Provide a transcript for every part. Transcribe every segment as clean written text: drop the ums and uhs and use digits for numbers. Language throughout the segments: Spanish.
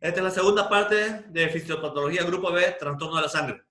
Esta es la segunda parte de fisiopatología grupo B, trastorno de la sangre.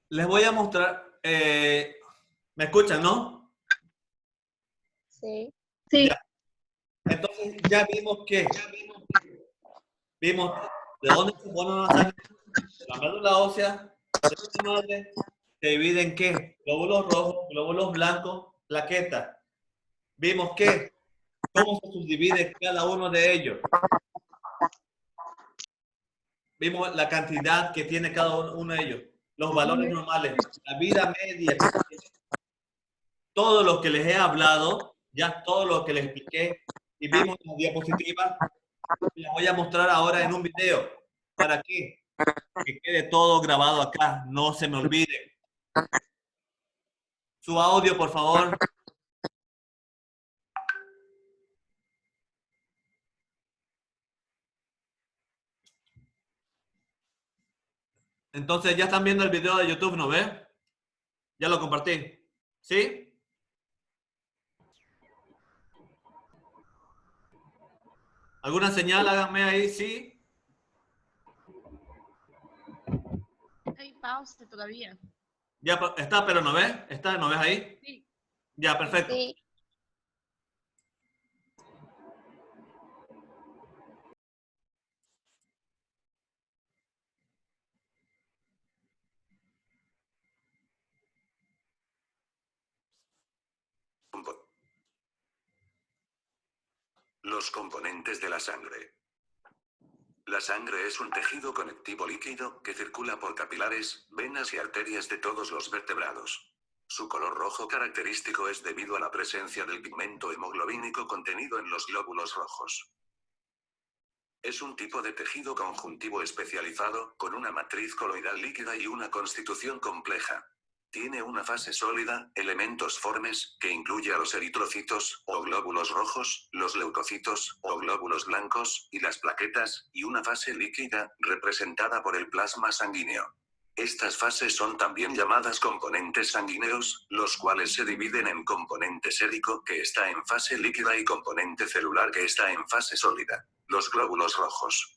Les voy a mostrar, ¿me escuchan, no? Sí. Ya. Entonces ya vimos vimos de dónde se pone la sangre, de la médula ósea, de la madre, se divide en qué, glóbulos rojos, glóbulos blancos, plaquetas. Vimos cómo se subdivide cada uno de ellos. Vimos la cantidad que tiene cada uno de ellos, los valores normales, la vida media que tiene. Todo lo que les he hablado, ya todo lo que les expliqué y vimos en la diapositiva, les voy a mostrar ahora en un video. ¿Para qué? Que quede todo grabado acá, no se me olvide. Su audio, por favor. Entonces, ya están viendo el video de YouTube, ¿no ve? Ya lo compartí. ¿Sí? ¿Alguna señal? Háganme ahí, ¿sí? Hay pausa todavía. Ya está, pero ¿no ves? ¿Está? ¿No ves ahí? Sí. Ya, perfecto. Sí. Los componentes de la sangre. La sangre es un tejido conectivo líquido que circula por capilares, venas y arterias de todos los vertebrados. Su color rojo característico es debido a la presencia del pigmento hemoglobínico contenido en los glóbulos rojos. Es un tipo de tejido conjuntivo especializado, con una matriz coloidal líquida y una constitución compleja. Tiene una fase sólida, elementos formes, que incluye a los eritrocitos, o glóbulos rojos, los leucocitos, o glóbulos blancos, y las plaquetas, y una fase líquida, representada por el plasma sanguíneo. Estas fases son también llamadas componentes sanguíneos, los cuales se dividen en componente sérico, que está en fase líquida, y componente celular, que está en fase sólida. Los glóbulos rojos.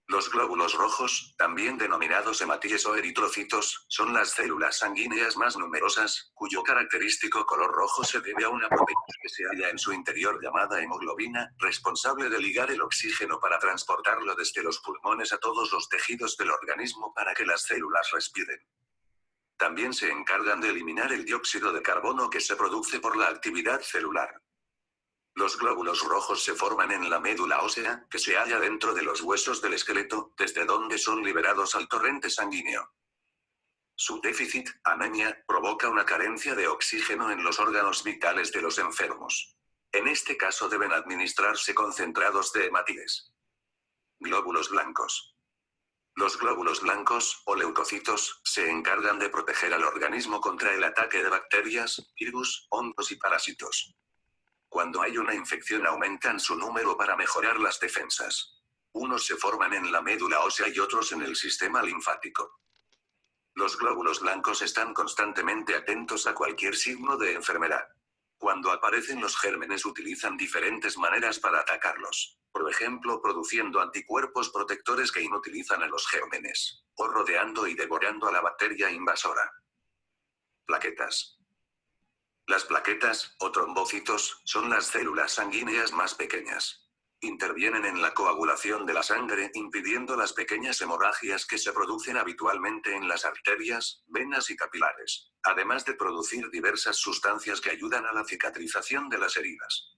Los glóbulos rojos, también denominados hematíes o eritrocitos, son las células sanguíneas más numerosas, cuyo característico color rojo se debe a una proteína que se halla en su interior llamada hemoglobina, responsable de ligar el oxígeno para transportarlo desde los pulmones a todos los tejidos del organismo para que las células respiren. También se encargan de eliminar el dióxido de carbono que se produce por la actividad celular. Los glóbulos rojos se forman en la médula ósea, que se halla dentro de los huesos del esqueleto, desde donde son liberados al torrente sanguíneo. Su déficit, anemia, provoca una carencia de oxígeno en los órganos vitales de los enfermos. En este caso deben administrarse concentrados de hematíes. Glóbulos blancos. Los glóbulos blancos, o leucocitos, se encargan de proteger al organismo contra el ataque de bacterias, virus, hongos y parásitos. Cuando hay una infección aumentan su número para mejorar las defensas. Unos se forman en la médula ósea y otros en el sistema linfático. Los glóbulos blancos están constantemente atentos a cualquier signo de enfermedad. Cuando aparecen los gérmenes utilizan diferentes maneras para atacarlos. Por ejemplo, produciendo anticuerpos protectores que inutilizan a los gérmenes, o rodeando y devorando a la bacteria invasora. Plaquetas. Las plaquetas, o trombocitos, son las células sanguíneas más pequeñas. Intervienen en la coagulación de la sangre, impidiendo las pequeñas hemorragias que se producen habitualmente en las arterias, venas y capilares, además de producir diversas sustancias que ayudan a la cicatrización de las heridas.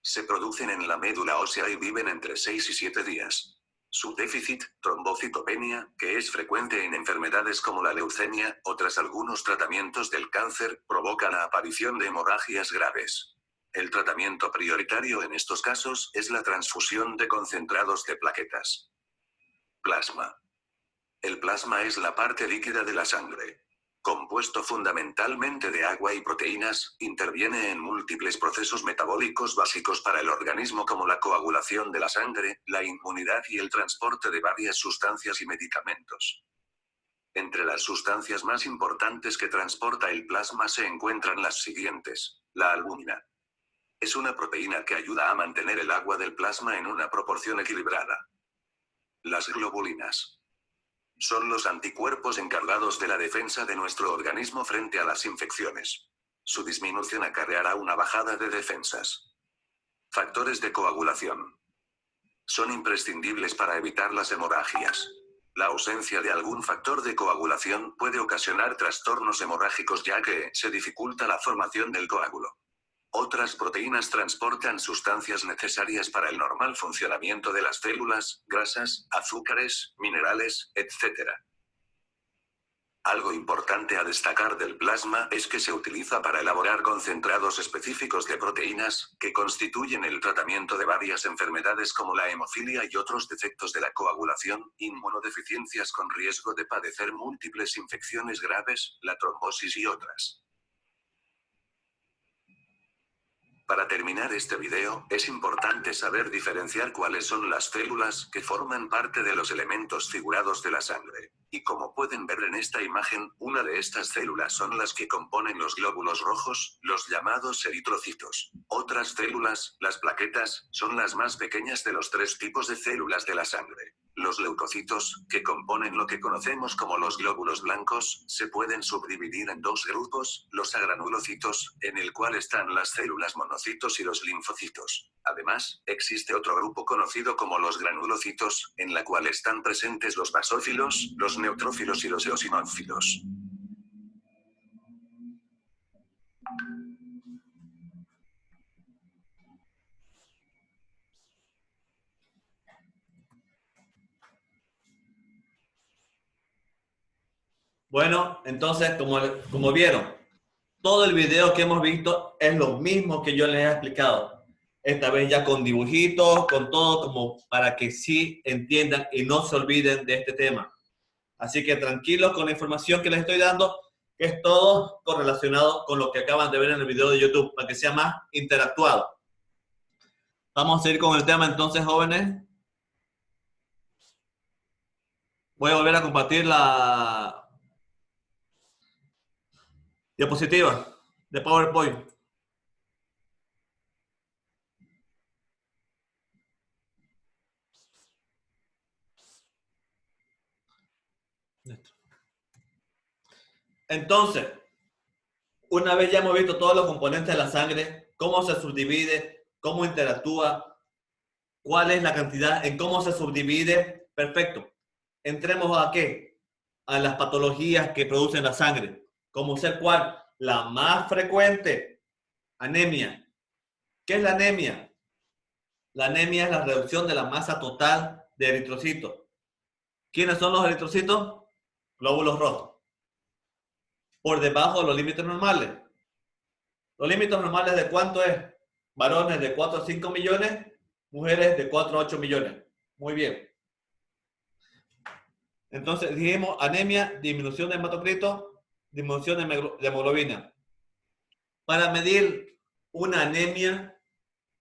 Se producen en la médula ósea y viven entre 6 y 7 días. Su déficit, trombocitopenia, que es frecuente en enfermedades como la leucemia, o tras algunos tratamientos del cáncer, provoca la aparición de hemorragias graves. El tratamiento prioritario en estos casos es la transfusión de concentrados de plaquetas. Plasma. El plasma es la parte líquida de la sangre. Compuesto fundamentalmente de agua y proteínas, interviene en múltiples procesos metabólicos básicos para el organismo como la coagulación de la sangre, la inmunidad y el transporte de varias sustancias y medicamentos. Entre las sustancias más importantes que transporta el plasma se encuentran las siguientes. La albúmina. Es una proteína que ayuda a mantener el agua del plasma en una proporción equilibrada. Las globulinas. Son los anticuerpos encargados de la defensa de nuestro organismo frente a las infecciones. Su disminución acarreará una bajada de defensas. Factores de coagulación. Son imprescindibles para evitar las hemorragias. La ausencia de algún factor de coagulación puede ocasionar trastornos hemorrágicos ya que se dificulta la formación del coágulo. Otras proteínas transportan sustancias necesarias para el normal funcionamiento de las células, grasas, azúcares, minerales, etc. Algo importante a destacar del plasma es que se utiliza para elaborar concentrados específicos de proteínas, que constituyen el tratamiento de varias enfermedades como la hemofilia y otros defectos de la coagulación, inmunodeficiencias con riesgo de padecer múltiples infecciones graves, la trombosis y otras. Para terminar este video, es importante saber diferenciar cuáles son las células que forman parte de los elementos figurados de la sangre. Y como pueden ver en esta imagen, una de estas células son las que componen los glóbulos rojos, los llamados eritrocitos. Otras células, las plaquetas, son las más pequeñas de los 3 tipos de células de la sangre. Los leucocitos, que componen lo que conocemos como los glóbulos blancos, se pueden subdividir en 2 grupos, los agranulocitos, en el cual están las células monocitos y los linfocitos. Además, existe otro grupo conocido como los granulocitos, en la cual están presentes los basófilos, los neutrófilos y los eosinófilos. Bueno, entonces, como vieron, todo el video que hemos visto es lo mismo que yo les he explicado. Esta vez ya con dibujitos, con todo, como para que sí entiendan y no se olviden de este tema. Así que tranquilos con la información que les estoy dando, que es todo correlacionado con lo que acaban de ver en el video de YouTube, para que sea más interactuado. Vamos a seguir con el tema entonces, jóvenes. Voy a volver a compartir la diapositiva de PowerPoint. Entonces, una vez ya hemos visto todos los componentes de la sangre, cómo se subdivide, cómo interactúa, cuál es la cantidad, en cómo se subdivide, perfecto. Entremos a ¿qué? A las patologías que producen la sangre. ¿Cómo ser cuál? La más frecuente, anemia. ¿Qué es la anemia? La anemia es la reducción de la masa total de eritrocitos. ¿Quiénes son los eritrocitos? Glóbulos rojos. Por debajo de los límites normales. ¿Los límites normales de cuánto es? Varones de 4 a 5 millones, mujeres de 4 a 8 millones. Muy bien. Entonces dijimos anemia, disminución de hematocrito, disminución de hemoglobina. Para medir una anemia,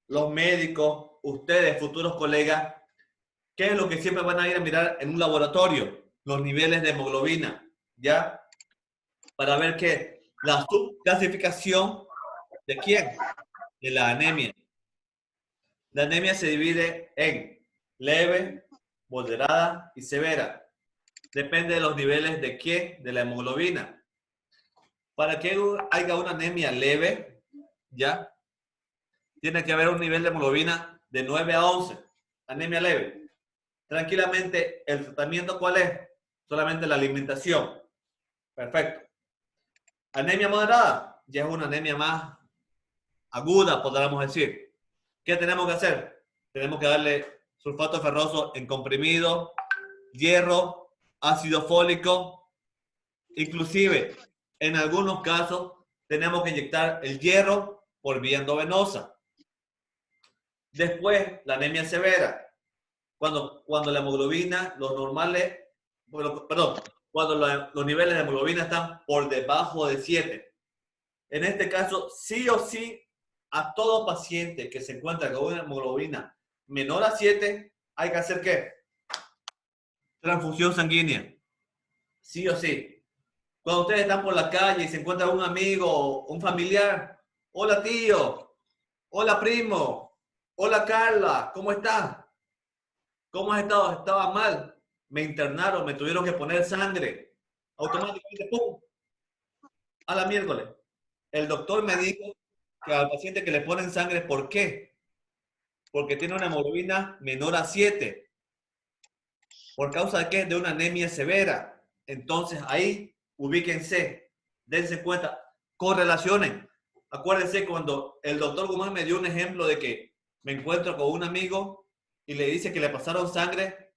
los médicos, ustedes, futuros colegas, ¿qué es lo que siempre van a ir a mirar en un laboratorio? Los niveles de hemoglobina, ¿ya? Para ver que la subclasificación ¿de quién? De la anemia. La anemia se divide en leve, moderada y severa. Depende de los niveles de quién, de la hemoglobina. Para que haya una anemia leve, ¿ya? Tiene que haber un nivel de hemoglobina de 9 a 11. Anemia leve. Tranquilamente, ¿el tratamiento cuál es? Solamente la alimentación. Perfecto. Anemia moderada, ya es una anemia más aguda, podríamos decir. ¿Qué tenemos que hacer? Tenemos que darle sulfato ferroso en comprimido, hierro, ácido fólico, inclusive en algunos casos tenemos que inyectar el hierro por vía endovenosa. Después, la anemia severa. Cuando la hemoglobina, los normales, bueno, perdón, cuando los niveles de hemoglobina están por debajo de 7. En este caso, sí o sí, a todo paciente que se encuentra con una hemoglobina menor a 7, hay que hacer ¿qué? Transfusión sanguínea. Sí o sí. Cuando ustedes están por la calle y se encuentran un amigo, un familiar, hola tío, hola primo, hola Carla, ¿cómo estás? ¿Cómo has estado? Estaba mal. Me internaron, me tuvieron que poner sangre. Automáticamente, ¡pum! A la miércoles. El doctor me dijo que al paciente que le ponen sangre, ¿por qué? Porque tiene una hemoglobina menor a 7. ¿Por causa de qué? De una anemia severa. Entonces ahí, ubíquense, dense cuenta, correlacionen. Acuérdense cuando el doctor Guzmán me dio un ejemplo de que me encuentro con un amigo y le dice que le pasaron sangre.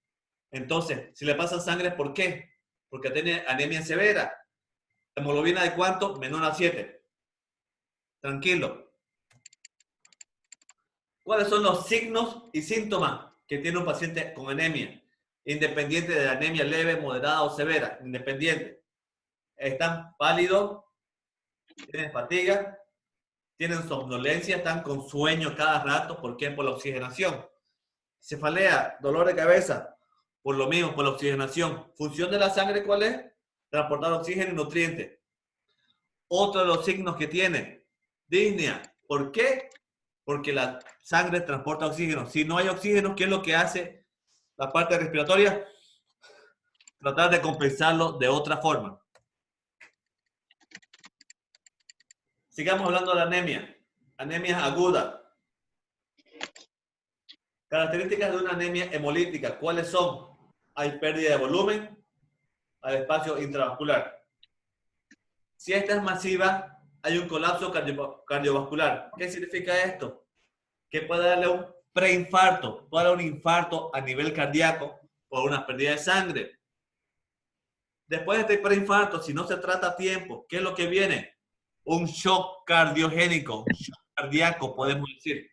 Entonces, si le pasan sangre, ¿por qué? Porque tiene anemia severa. ¿Hemoglobina de cuánto? Menor a 7. Tranquilo. ¿Cuáles son los signos y síntomas que tiene un paciente con anemia? Independiente de la anemia leve, moderada o severa. Independiente. Están pálidos, tienen fatiga, tienen somnolencia, están con sueño cada rato. ¿Por qué? Por la oxigenación. Cefalea, dolor de cabeza, por lo mismo, por la oxigenación. ¿Función de la sangre cuál es? Transportar oxígeno y nutrientes. Otro de los signos que tiene, disnea. ¿Por qué? Porque la sangre transporta oxígeno. Si no hay oxígeno, ¿qué es lo que hace la parte respiratoria? Tratar de compensarlo de otra forma. Sigamos hablando de la anemia. Anemia aguda. Características de una anemia hemolítica. ¿Cuáles son? Hay pérdida de volumen al espacio intravascular. Si esta es masiva, hay un colapso cardiovascular. ¿Qué significa esto? Que puede darle un preinfarto, puede darle un infarto a nivel cardíaco por una pérdida de sangre. Después de este preinfarto, si no se trata a tiempo, ¿qué es lo que viene? Un shock cardiogénico, un shock cardíaco, podemos decir.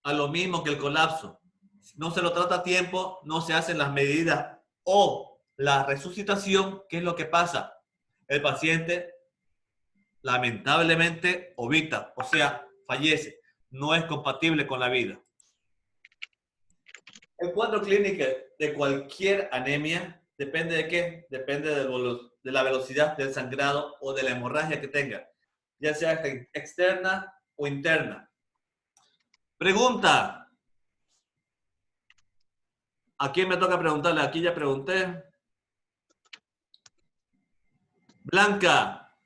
A lo mismo que el colapso. Si no se lo trata a tiempo, no se hacen las medidas o la resucitación. ¿Qué es lo que pasa? El paciente lamentablemente ovita, o sea, fallece. No es compatible con la vida. El cuadro clínico de cualquier anemia depende de qué? Depende de la velocidad del sangrado o de la hemorragia que tenga, ya sea externa o interna. Pregunta. ¿A quién me toca preguntarle? Aquí ya pregunté. Blanca,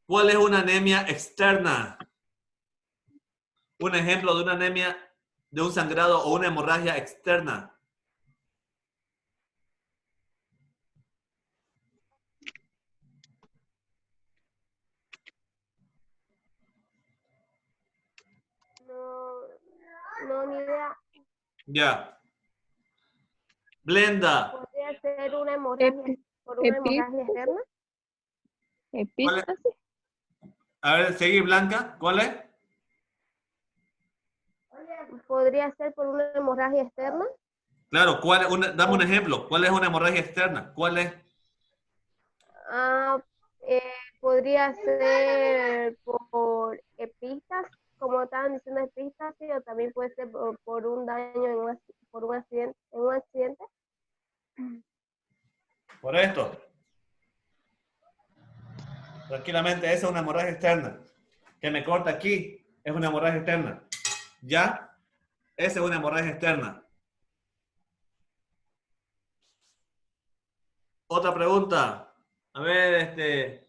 ¿cuál es una anemia externa? Un ejemplo de una anemia de un sangrado o una hemorragia externa. No, ni idea. Ya. Blenda, ¿Podría ser una hemorragia por una hemorragia externa? ¿cuál es? Epístasis. A ver, seguí Blanca, ¿cuál es? ¿Podría ser por una hemorragia externa? Claro, dame un ejemplo. ¿Cuál es una hemorragia externa? ¿Cuál es? Ah, podría ser por epistasis, como estaban diciendo epistasis, o también puede ser por un daño por un accidente, en un accidente. Por esto. Tranquilamente, esa es una hemorragia externa. Que me corta aquí es una hemorragia externa. ¿Ya? Esa es una hemorragia externa. Otra pregunta. A ver,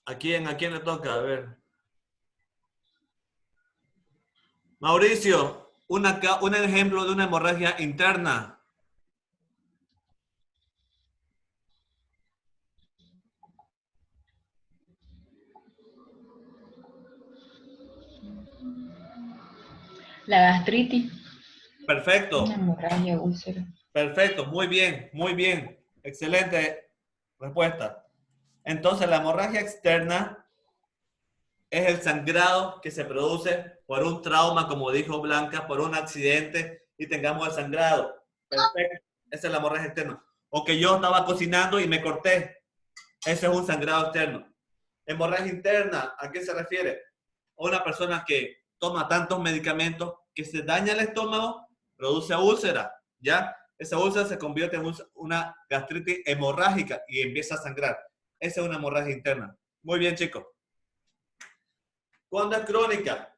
¿a quién le toca? A ver. Mauricio, un ejemplo de una hemorragia interna. La gastritis, Perfecto. una hemorragia, úlcera. Perfecto, muy bien, muy bien. Excelente respuesta. Entonces, la hemorragia externa es el sangrado que se produce por un trauma, como dijo Blanca, por un accidente y tengamos el sangrado. Perfecto. Esa es la hemorragia externa. O que yo estaba cocinando y me corté. Ese es un sangrado externo. Hemorragia interna, ¿a qué se refiere? A una persona que toma tantos medicamentos que se daña el estómago, produce úlcera, ¿ya? Esa úlcera se convierte en una gastritis hemorrágica y empieza a sangrar. Esa es una hemorragia interna. Muy bien, chicos. ¿Cuándo es crónica?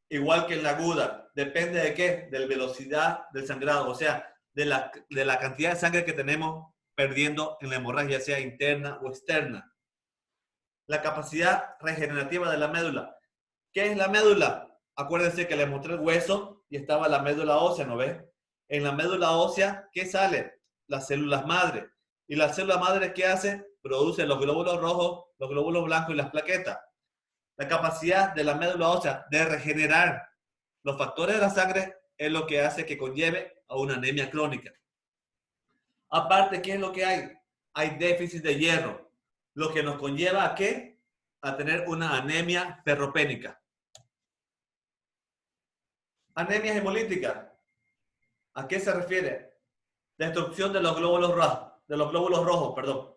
Igual que en la aguda. Depende de qué? De la velocidad del sangrado, o sea, de la cantidad de sangre que tenemos perdiendo en la hemorragia, sea interna o externa. La capacidad regenerativa de la médula. ¿Qué es la médula? Acuérdense que les mostré el hueso y estaba la médula ósea, ¿no ves? En la médula ósea, ¿qué sale? Las células madre. ¿Y las células madre qué hace? Produce los glóbulos rojos, los glóbulos blancos y las plaquetas. La capacidad de la médula ósea de regenerar los factores de la sangre es lo que hace que conlleve a una anemia crónica. Aparte, ¿qué es lo que hay? Hay déficit de hierro, lo que nos conlleva ¿a qué? A tener una anemia ferropénica. Anemia hemolítica. ¿A qué se refiere? Destrucción de los glóbulos rojos, perdón.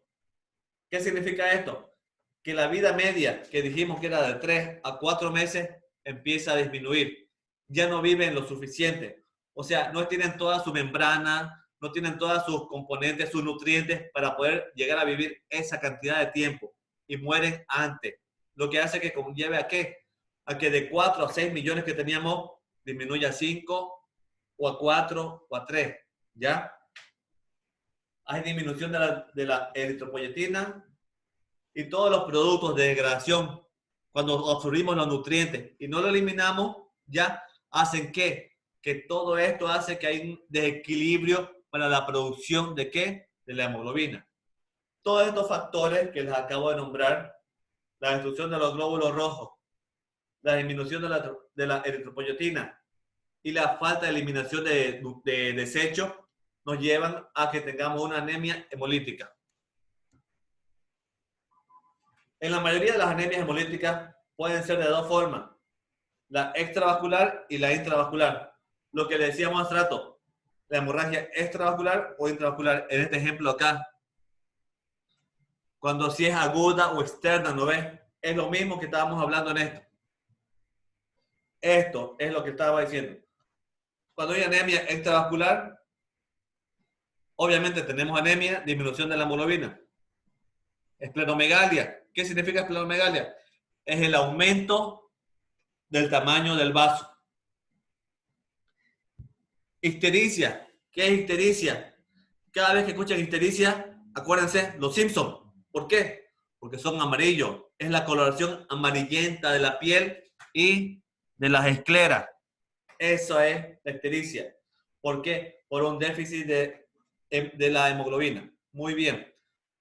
¿Qué significa esto? Que la vida media, que dijimos que era de 3 a 4 meses, empieza a disminuir. Ya no viven lo suficiente. O sea, no tienen toda su membrana, no tienen todos sus componentes, sus nutrientes para poder llegar a vivir esa cantidad de tiempo. Y mueren antes. Lo que hace que conlleve ¿a qué? A que de 4 a 6 millones que teníamos, disminuya a 5 o a 4 o a 3. ¿Ya? Hay disminución de la eritropoyetina y todos los productos de degradación. Cuando absorbimos los nutrientes y no lo eliminamos, ya hacen que todo esto hace que hay un desequilibrio para la producción de ¿qué? De la hemoglobina. Todos estos factores que les acabo de nombrar, la destrucción de los glóbulos rojos, la disminución de la eritropoyetina y la falta de eliminación de desechos, nos llevan a que tengamos una anemia hemolítica. En la mayoría de las anemias hemolíticas pueden ser de dos formas, la extravascular y la intravascular. Lo que le decíamos hace rato, la hemorragia extravascular o intravascular, en este ejemplo acá. Cuando si es aguda o externa, ¿no ves? Es lo mismo que estábamos hablando en esto. Esto es lo que estaba diciendo. Cuando hay anemia extravascular, obviamente tenemos anemia, disminución de la hemoglobina. Esplenomegalia. ¿Qué significa esplenomegalia? Es el aumento del tamaño del vaso. Ictericia. ¿Qué es ictericia? Cada vez que escuchan ictericia, acuérdense, los Simpsons. ¿Por qué? Porque son amarillos. Es la coloración amarillenta de la piel y de las escleras. Eso es la ictericia. ¿Por qué? Por un déficit de la hemoglobina. Muy bien.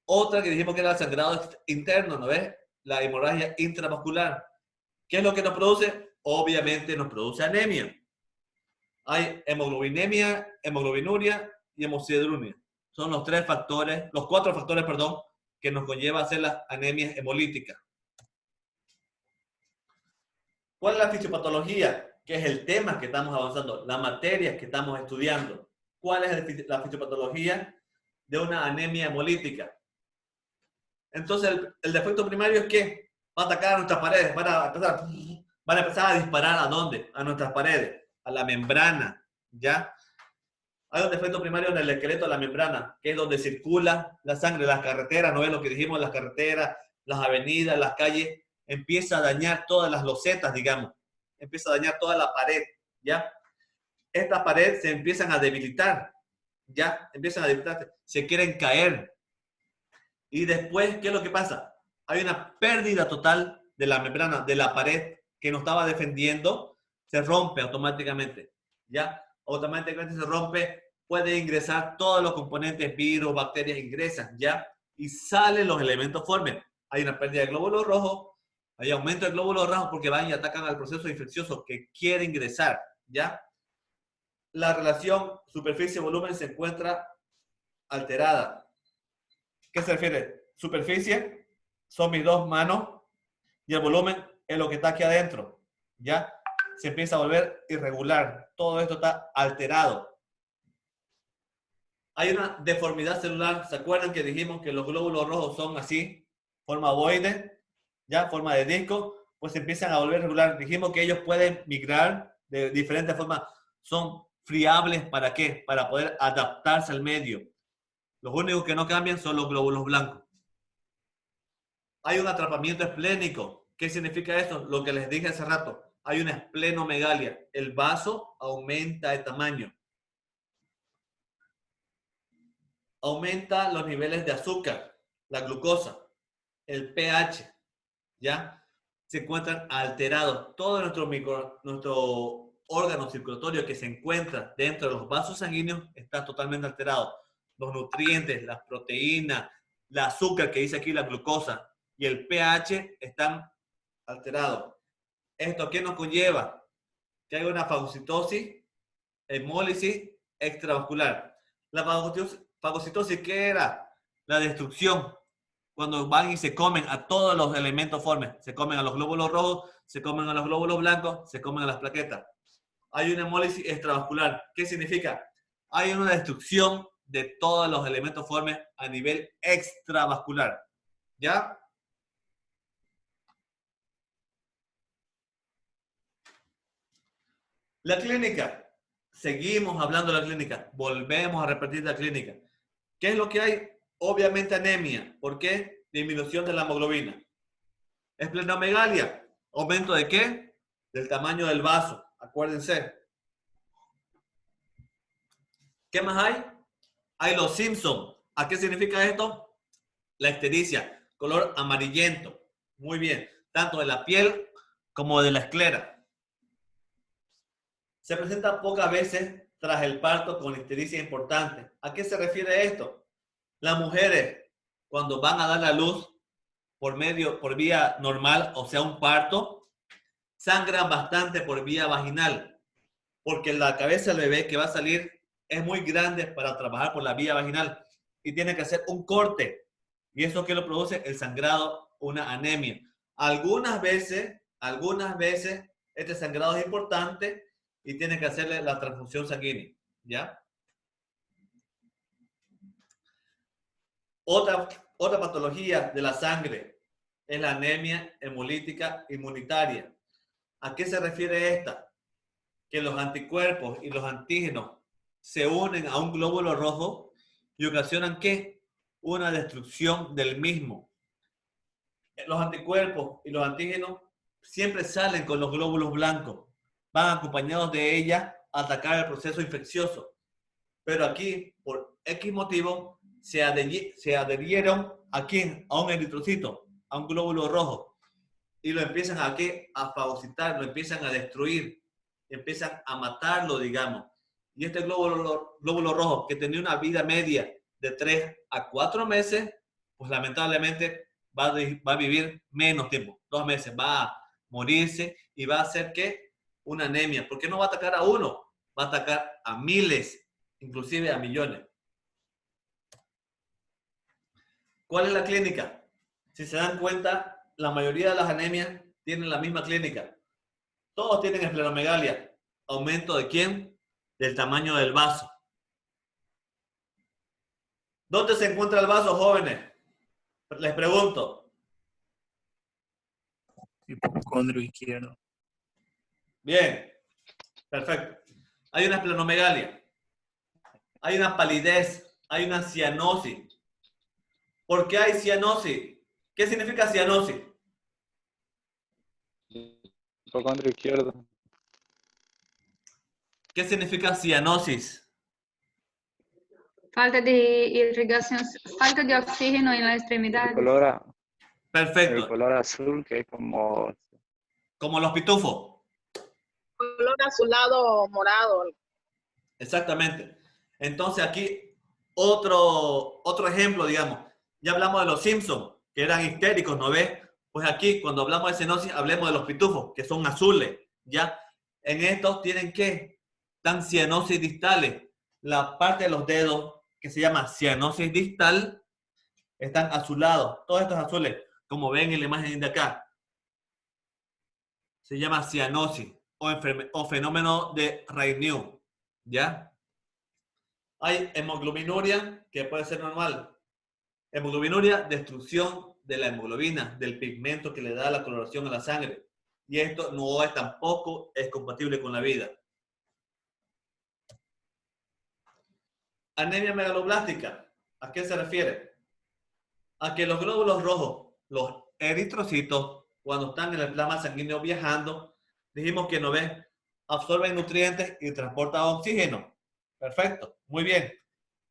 Otra que dijimos que era el sangrado interno, ¿no ves? La hemorragia intravascular. ¿Qué es lo que nos produce? Obviamente nos produce anemia. Hay hemoglobinemia, hemoglobinuria y hemosideruria. Son los cuatro factores, que nos conlleva a hacer las anemias hemolíticas. ¿Cuál es la fisiopatología? Que es el tema que estamos avanzando, la materia que estamos estudiando. ¿Cuál es la fisiopatología de una anemia hemolítica? Entonces, el defecto primario es que va a atacar a nuestras paredes, van a empezar a disparar ¿a dónde? A nuestras paredes, a la membrana, ¿ya? Hay un defecto primario en el esqueleto de la membrana, que es donde circula la sangre, las carreteras, ¿no es lo que dijimos? Las carreteras, las avenidas, las calles, empieza a dañar todas las losetas, digamos, empieza a dañar toda la pared, ¿ya? Esta pared se empiezan a debilitar, ¿ya? Empiezan a debilitarse, se quieren caer. Y después, ¿qué es lo que pasa? Hay una pérdida total de la membrana, de la pared que nos estaba defendiendo, se rompe automáticamente, ¿ya? Automáticamente se rompe, puede ingresar todos los componentes, virus, bacterias, ingresan, ¿ya? Y salen los elementos formes. Hay una pérdida de glóbulos rojos, hay aumento de glóbulos rojos porque van y atacan al proceso infeccioso que quiere ingresar, ¿ya? La relación superficie-volumen se encuentra alterada. ¿Qué se refiere? Superficie son mis dos manos y el volumen es lo que está aquí adentro, ¿ya? Se empieza a volver irregular. Todo esto está alterado. Hay una deformidad celular. ¿Se acuerdan que dijimos que los glóbulos rojos son así? Forma ovoide, ¿ya? Forma de disco. Pues se empiezan a volver irregular. Dijimos que ellos pueden migrar de diferentes formas. Son friables, ¿para qué? Para poder adaptarse al medio. Los únicos que no cambian son los glóbulos blancos. Hay un atrapamiento esplénico. ¿Qué significa esto? Lo que les dije hace rato. Hay una esplenomegalia. El vaso aumenta de tamaño. Aumenta los niveles de azúcar, la glucosa, el pH, ¿ya? Se encuentran alterados. Todo nuestro órgano circulatorio que se encuentra dentro de los vasos sanguíneos está totalmente alterado. Los nutrientes, las proteínas, el azúcar que dice aquí, la glucosa y el pH están alterados. ¿Esto qué nos conlleva? Que hay una fagocitosis, hemólisis extravascular. La fagocitosis, ¿qué era? La destrucción. Cuando van y se comen a todos los elementos formes. Se comen a los glóbulos rojos, se comen a los glóbulos blancos, se comen a las plaquetas. Hay una hemólisis extravascular. ¿Qué significa? Hay una destrucción de todos los elementos formes a nivel extravascular. ¿Ya? La clínica. Seguimos hablando de la clínica. Volvemos a repetir la clínica. ¿Qué es lo que hay? Obviamente anemia. ¿Por qué? Disminución de la hemoglobina. Esplenomegalia. ¿Aumento de qué? Del tamaño del vaso. Acuérdense. ¿Qué más hay? Hay los Simpson. ¿A qué significa esto? La ictericia. Color amarillento. Muy bien. Tanto de la piel como de la esclera. Se presenta pocas veces tras el parto con ictericia importante. ¿A qué se refiere esto? Las mujeres, cuando van a dar la luz por vía normal, o sea, un parto, sangran bastante por vía vaginal, porque la cabeza del bebé que va a salir es muy grande para trabajar por la vía vaginal y tiene que hacer un corte. ¿Y eso qué lo produce? El sangrado, una anemia. Algunas veces, este sangrado es importante y tiene que hacerle la transfusión sanguínea, ¿ya? Otra patología de la sangre es la anemia hemolítica inmunitaria. ¿A qué se refiere esta? Que los anticuerpos y los antígenos se unen a un glóbulo rojo y ocasionan ¿qué? Una destrucción del mismo. Los anticuerpos y los antígenos siempre salen con los glóbulos blancos. Van acompañados de ella a atacar el proceso infeccioso. Pero aquí, por X motivo, se adherieron ¿a quién? A un eritrocito, a un glóbulo rojo. Y lo empiezan a fagocitar, lo empiezan a destruir, empiezan a matarlo, digamos. Y este glóbulo rojo, que tenía una vida media de 3 a 4 meses, pues lamentablemente va a vivir menos tiempo, 2 meses, va a morirse y va a hacer ¿qué? Una anemia. ¿Por qué no va a atacar a uno? Va a atacar a miles, inclusive a millones. ¿Cuál es la clínica? Si se dan cuenta, la mayoría de las anemias tienen la misma clínica. Todos tienen esplenomegalia. ¿Aumento de quién? Del tamaño del vaso. ¿Dónde se encuentra el vaso, jóvenes? Les pregunto. Hipocondrio izquierdo. Bien. Perfecto. Hay una esplenomegalia. Hay una palidez. Hay una cianosis. ¿Por qué hay cianosis? ¿Qué significa cianosis? Hipocondrio izquierdo. ¿Qué significa cianosis? Falta de irrigación, falta de oxígeno en la extremidad. Perfecto. El color azul que es como los pitufos. Color azulado morado. Exactamente. Entonces aquí otro ejemplo, digamos. Ya hablamos de los Simpsons, que eran histéricos, ¿no ves? Pues aquí, cuando hablamos de cianosis, hablemos de los pitufos, que son azules, ¿ya? En estos tienen que están cianosis distales. La parte de los dedos que se llama cianosis distal están azulados. Todos estos azules, como ven en la imagen de acá, se llama cianosis o fenómeno de Raynaud, ¿ya? Hay hemoglobinuria, que puede ser normal. Hemoglobinuria, destrucción de la hemoglobina, del pigmento que le da la coloración a la sangre. Y esto no es tampoco es compatible con la vida. Anemia megaloblástica, ¿a qué se refiere? A que los glóbulos rojos, los eritrocitos, cuando están en el plasma sanguíneo viajando, dijimos que no ven, absorben nutrientes y transportan oxígeno. Perfecto, muy bien.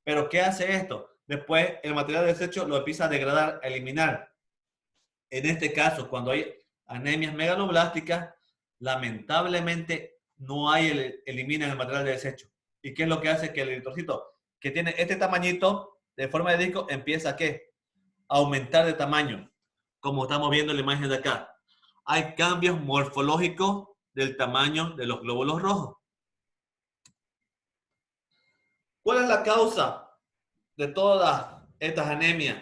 Pero ¿qué hace esto? Después el material de desecho lo empieza a degradar, a eliminar. En este caso, cuando hay anemias megaloblásticas, lamentablemente no hay eliminan el material de desecho. ¿Y qué es lo que hace? Que el eritrocito que tiene este tamañito de forma de disco empieza a ¿qué? A aumentar de tamaño, como estamos viendo en la imagen de acá. Hay cambios morfológicos del tamaño de los glóbulos rojos. ¿Cuál es la causa de todas estas anemias?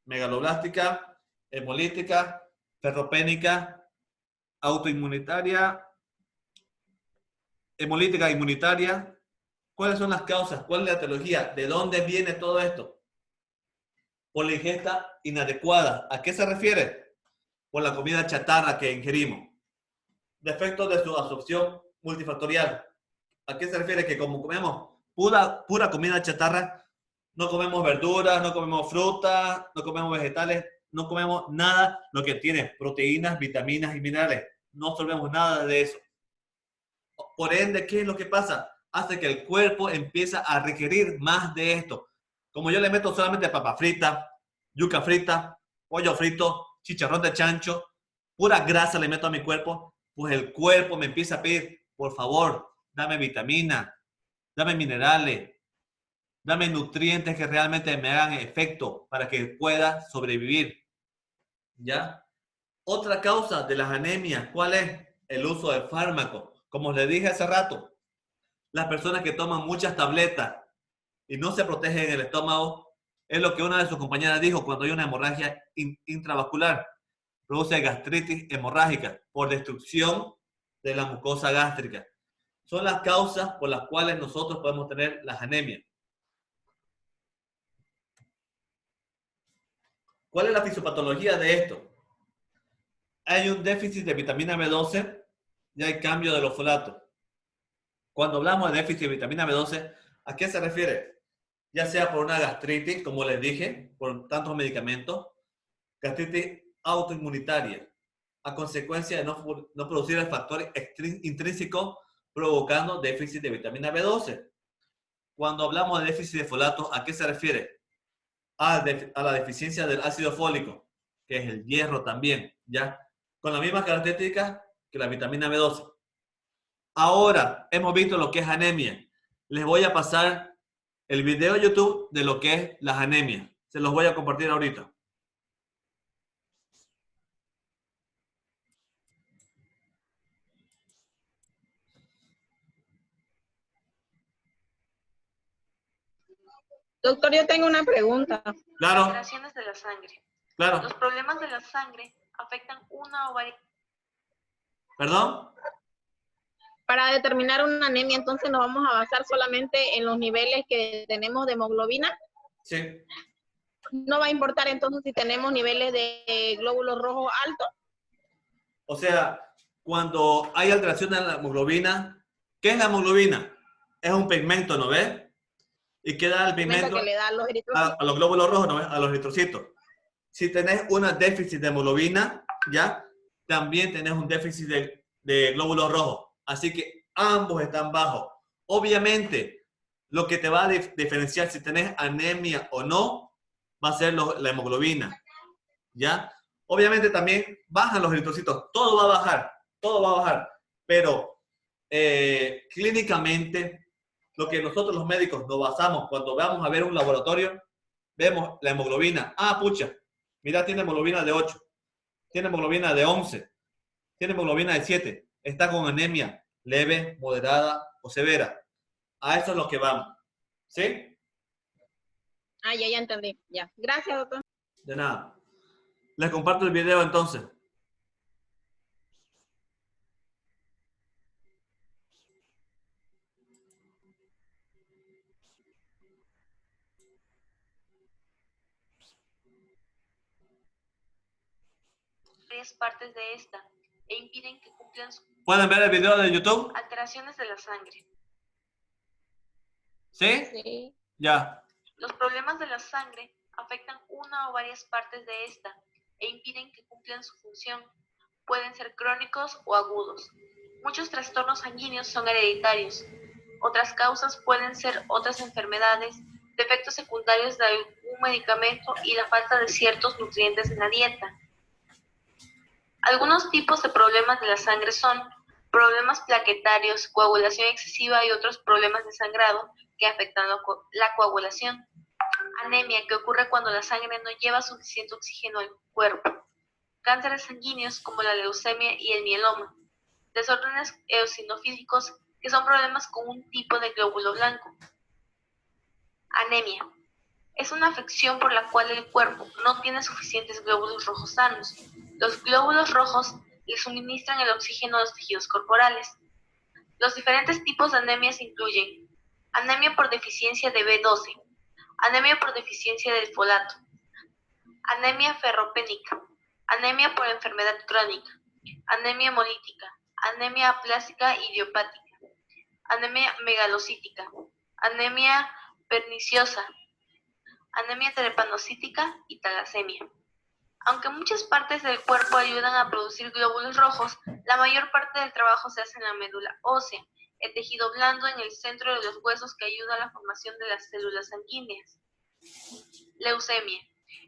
Megaloblástica, hemolítica, ferropénica, autoinmunitaria, hemolítica inmunitaria. ¿Cuáles son las causas? ¿Cuál es la etiología? ¿De dónde viene todo esto? Por la ingesta inadecuada. ¿A qué se refiere? Por la comida chatarra que ingerimos. Defectos de su absorción multifactorial. ¿A qué se refiere? Que como comemos pura comida chatarra, no comemos verduras, no comemos frutas, no comemos vegetales, no comemos nada lo que tiene proteínas, vitaminas y minerales. No absorbemos nada de eso. Por ende, ¿qué es lo que pasa? Hace que el cuerpo empieza a requerir más de esto. Como yo le meto solamente papa frita, yuca frita, pollo frito, chicharrón de chancho, pura grasa le meto a mi cuerpo, pues el cuerpo me empieza a pedir, por favor, dame vitamina, dame minerales, dame nutrientes que realmente me hagan efecto para que pueda sobrevivir. ¿Ya? Otra causa de las anemias, ¿cuál es? El uso de fármacos. Como les dije hace rato, las personas que toman muchas tabletas y no se protegen el estómago, es lo que una de sus compañeras dijo cuando hay una hemorragia intravascular. Produce gastritis hemorrágica por destrucción de la mucosa gástrica. Son las causas por las cuales nosotros podemos tener las anemias. ¿Cuál es la fisiopatología de esto? Hay un déficit de vitamina B12 y hay cambio de los folatos. Cuando hablamos de déficit de vitamina B12, ¿a qué se refiere? Ya sea por una gastritis, como les dije, por tantos medicamentos, gastritis autoinmunitaria, a consecuencia de no producir el factor intrínseco provocando déficit de vitamina B12. Cuando hablamos de déficit de folato, ¿a qué se refiere? A la deficiencia del ácido fólico, que es el hierro también, ¿ya? Con las mismas características que la vitamina B12. Ahora hemos visto lo que es anemia. Les voy a pasar el video de YouTube de lo que es las anemias. Se los voy a compartir ahorita. Doctor, yo tengo una pregunta. Claro, Alteraciones de la sangre. claro. Los problemas de la sangre afectan una o varias. ¿Perdón? Para determinar una anemia, entonces nos vamos a basar solamente en los niveles que tenemos de hemoglobina. Sí. No va a importar entonces si tenemos niveles de glóbulos rojos altos. O sea, cuando hay alteración en la hemoglobina, ¿qué es la hemoglobina? Es un pigmento, ¿no ves? ¿Y qué da el pigmento? Que le da a los eritrocitos. A los glóbulos rojos, ¿no ves? A los eritrocitos. Si tenés un déficit de hemoglobina, ¿ya? También tenés un déficit de glóbulos rojos. Así que ambos están bajos. Obviamente, lo que te va a diferenciar si tenés anemia o no, va a ser la hemoglobina, ¿ya? Obviamente también bajan los eritrocitos. Todo va a bajar, todo va a bajar. Pero clínicamente, lo que nosotros los médicos nos basamos cuando vamos a ver un laboratorio, vemos la hemoglobina. Ah, pucha, mira, tiene hemoglobina de 8, tiene hemoglobina de 11, tiene hemoglobina de 7, está con anemia. leve, moderada o severa. A eso es lo que vamos. ¿Sí? Ah, ya entendí. Ya. Gracias, doctor. De nada. Les comparto el video entonces. Varias partes de esta e impiden que cumplan sus ¿Pueden ver el video de YouTube? alteraciones de la sangre. ¿Sí? Sí. Ya. Los problemas de la sangre afectan una o varias partes de esta e impiden que cumplan su función. Pueden ser crónicos o agudos. Muchos trastornos sanguíneos son hereditarios. Otras causas pueden ser otras enfermedades, defectos secundarios de algún medicamento y la falta de ciertos nutrientes en la dieta. Algunos tipos de problemas de la sangre son problemas plaquetarios, coagulación excesiva y otros problemas de sangrado que afectan la coagulación. Anemia, que ocurre cuando la sangre no lleva suficiente oxígeno al cuerpo. Cánceres sanguíneos como la leucemia y el mieloma. Desórdenes eosinofílicos, que son problemas con un tipo de glóbulo blanco. Anemia. Es una afección por la cual el cuerpo no tiene suficientes glóbulos rojos sanos. Los glóbulos rojos le suministran el oxígeno a los tejidos corporales. Los diferentes tipos de anemias incluyen anemia por deficiencia de B12, anemia por deficiencia del folato, anemia ferropénica, anemia por enfermedad crónica, anemia hemolítica, anemia aplástica idiopática, anemia megalocítica, anemia perniciosa, anemia trepanocítica y talasemia. Aunque muchas partes del cuerpo ayudan a producir glóbulos rojos, la mayor parte del trabajo se hace en la médula ósea, el tejido blando en el centro de los huesos que ayuda a la formación de las células sanguíneas. Leucemia.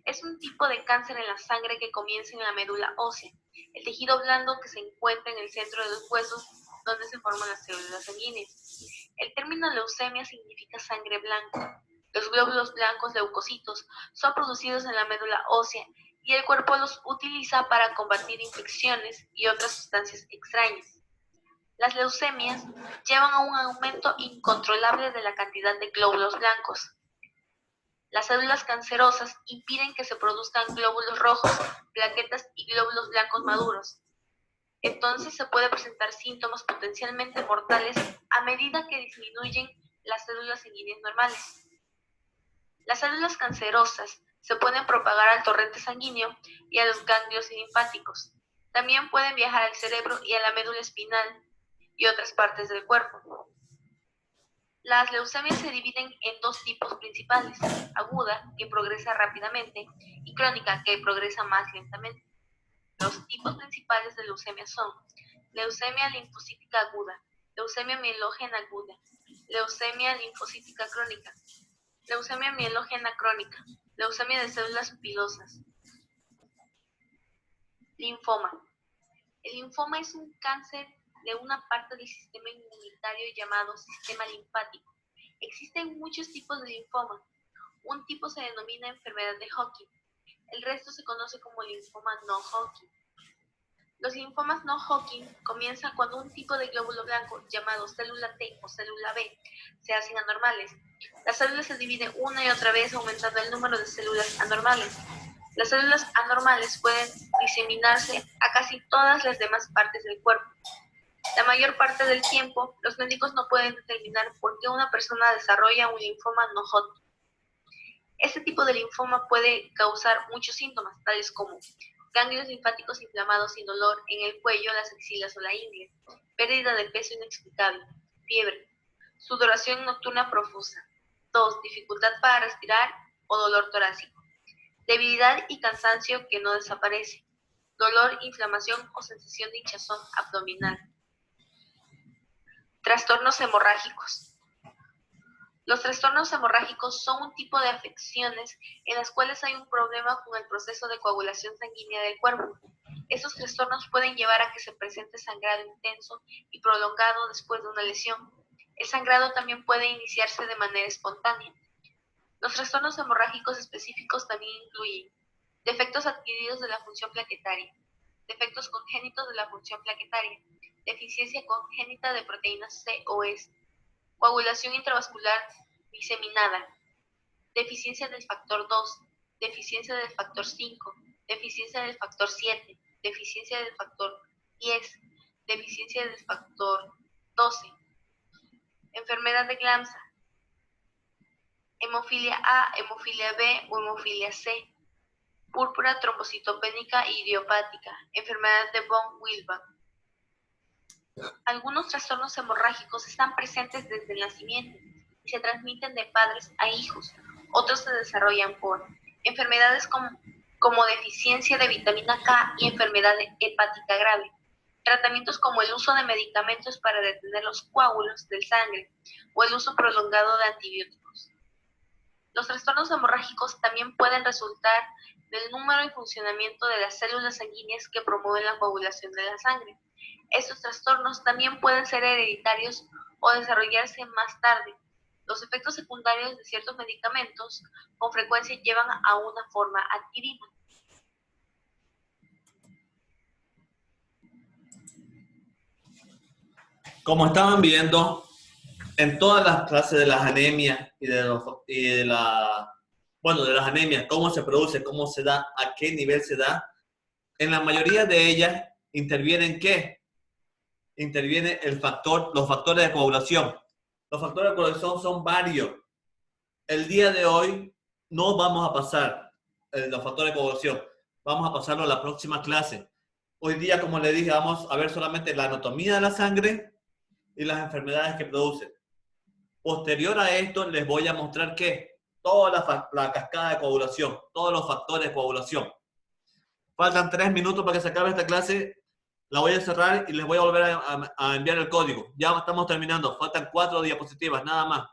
Es un tipo de cáncer en la sangre que comienza en la médula ósea, el tejido blando que se encuentra en el centro de los huesos donde se forman las células sanguíneas. El término leucemia significa sangre blanca. Los glóbulos blancos leucocitos son producidos en la médula ósea y el cuerpo los utiliza para combatir infecciones y otras sustancias extrañas. Las leucemias llevan a un aumento incontrolable de la cantidad de glóbulos blancos. Las células cancerosas impiden que se produzcan glóbulos rojos, plaquetas y glóbulos blancos maduros. Entonces se puede presentar síntomas potencialmente mortales a medida que disminuyen las células sanguíneas normales. Las células cancerosas se pueden propagar al torrente sanguíneo y a los ganglios linfáticos. También pueden viajar al cerebro y a la médula espinal y otras partes del cuerpo. Las leucemias se dividen en dos tipos principales: aguda, que progresa rápidamente, y crónica, que progresa más lentamente. Los tipos principales de leucemia son leucemia linfocítica aguda, leucemia mielógena aguda, leucemia linfocítica crónica, leucemia mielógena crónica, leucemia de células pilosas. Linfoma. El linfoma es un cáncer de una parte del sistema inmunitario llamado sistema linfático. Existen muchos tipos de linfoma. Un tipo se denomina enfermedad de Hodgkin. El resto se conoce como linfoma no Hodgkin. Los linfomas no Hodgkin comienzan cuando un tipo de glóbulo blanco llamado célula T o célula B se hacen anormales. Las células se dividen una y otra vez aumentando el número de células anormales. Las células anormales pueden diseminarse a casi todas las demás partes del cuerpo. La mayor parte del tiempo, los médicos no pueden determinar por qué una persona desarrolla un linfoma no Hodgkin. Este tipo de linfoma puede causar muchos síntomas, tales como ganglios linfáticos inflamados sin dolor en el cuello, las axilas o la ingle, pérdida de peso inexplicable, fiebre, sudoración nocturna profusa, tos, dificultad para respirar o dolor torácico, debilidad y cansancio que no desaparece, dolor, inflamación o sensación de hinchazón abdominal. Trastornos hemorrágicos. Los trastornos hemorrágicos son un tipo de afecciones en las cuales hay un problema con el proceso de coagulación sanguínea del cuerpo. Estos trastornos pueden llevar a que se presente sangrado intenso y prolongado después de una lesión. El sangrado también puede iniciarse de manera espontánea. Los trastornos hemorrágicos específicos también incluyen defectos adquiridos de la función plaquetaria, defectos congénitos de la función plaquetaria, deficiencia congénita de proteínas C o S, coagulación intravascular diseminada, deficiencia del factor 2, deficiencia del factor 5, deficiencia del factor 7, deficiencia del factor 10, deficiencia del factor 12, enfermedad de Glamsa, hemofilia A, hemofilia B o hemofilia C, púrpura trombocitopénica e idiopática, enfermedad de von Willebrand. Algunos trastornos hemorrágicos están presentes desde el nacimiento y se transmiten de padres a hijos. Otros se desarrollan por enfermedades como deficiencia de vitamina K y enfermedad hepática grave. Tratamientos como el uso de medicamentos para detener los coágulos de sangre o el uso prolongado de antibióticos. Los trastornos hemorrágicos también pueden resultar del número y funcionamiento de las células sanguíneas que promueven la coagulación de la sangre. Estos trastornos también pueden ser hereditarios o desarrollarse más tarde. Los efectos secundarios de ciertos medicamentos con frecuencia llevan a una forma adquirida. Como estaban viendo, en todas las clases de las anemias y de las anemias, cómo se produce, cómo se da, a qué nivel se da, en la mayoría de ellas intervienen ¿qué? Interviene los factores de coagulación. Los factores de coagulación son varios. El día de hoy no vamos a pasar los factores de coagulación. Vamos a pasarlo a la próxima clase. Hoy día, como les dije, vamos a ver solamente la anatomía de la sangre y las enfermedades que producen. Posterior a esto, les voy a mostrar que toda la cascada de coagulación, todos los factores de coagulación. Faltan 3 minutos para que se acabe esta clase. La voy a cerrar y les voy a volver a enviar el código. Ya estamos terminando. Faltan 4 diapositivas, nada más.